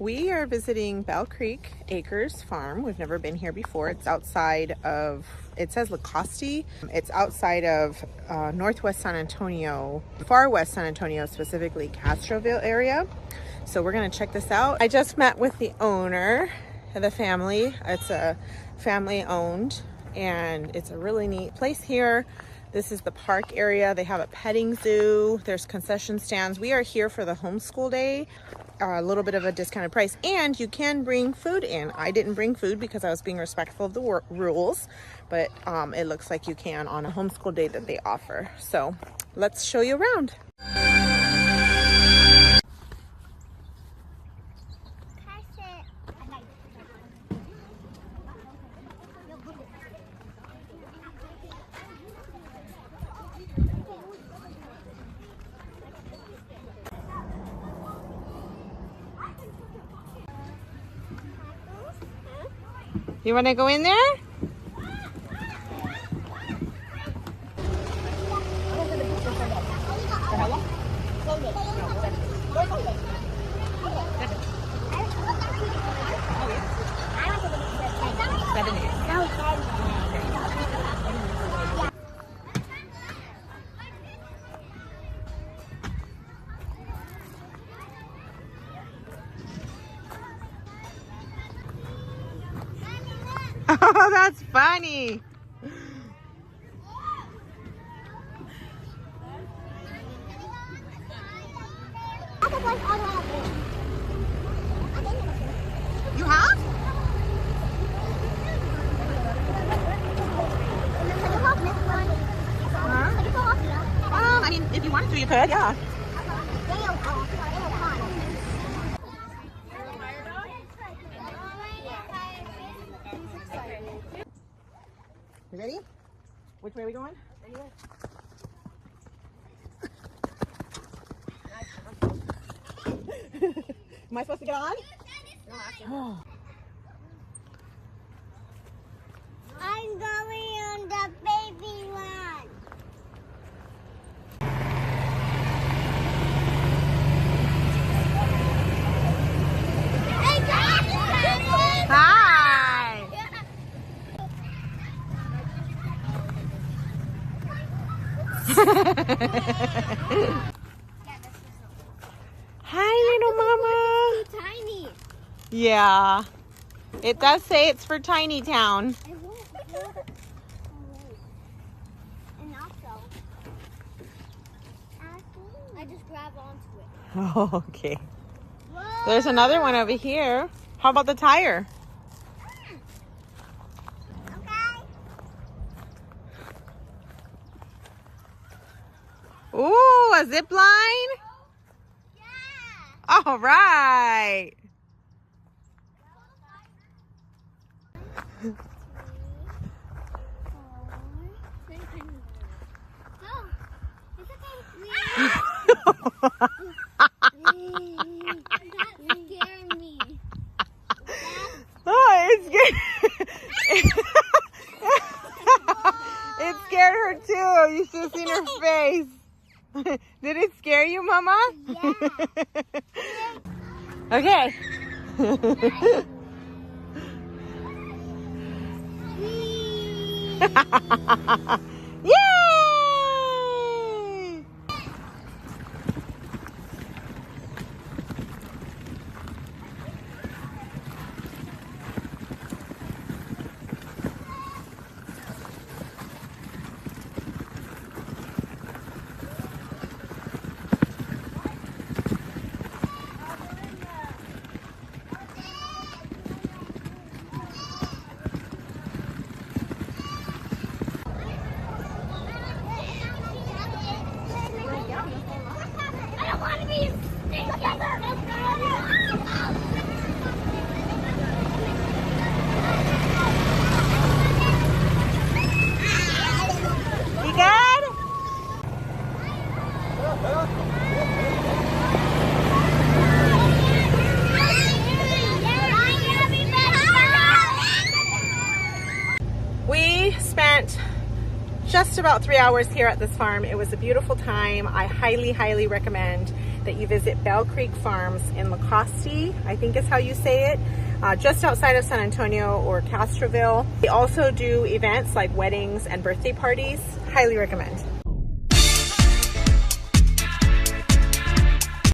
We are visiting Bellcreek Acres Farm. We've never been here before. It's outside of, it says Lacoste. It's outside of northwest San Antonio, far west San Antonio, specifically Castroville area. So we're gonna check this out. I just met with the owner of the family. It's a family owned and it's a really neat place here. This is the park area. They have a petting zoo. There's concession stands. We are here for the homeschool day. A little bit of a discounted price, and you can bring food in. I didn't bring food because I was being respectful of the rules, but it looks like you can on a homeschool day that they offer. So let's show you around. You want to go in there? Oh, that's funny. You have? I mean, if you wanted to, you could, yeah. You ready? Which way are we going? Anywhere. Am I supposed to get on? No, I'm going on the baby one. Hi! Hi, little mama. It's tiny. Yeah, it does say it's for Tiny Town. And also, I just grab onto it. Oh, okay. Whoa. There's another one over here. How about the tire? Okay. Ooh, a zip line? Yeah. All right. Oh, it scared her too. You should have seen her face. Did it scare you, Mama? Yeah. Okay. Yay! I don't want to be together. You good? We spent just about 3 hours here at this farm. It was a beautiful time. I highly recommend that you visit Bellcreek Farms in Lacoste, I think is how you say it, just outside of San Antonio or Castroville. They also do events like weddings and birthday parties. Highly recommend.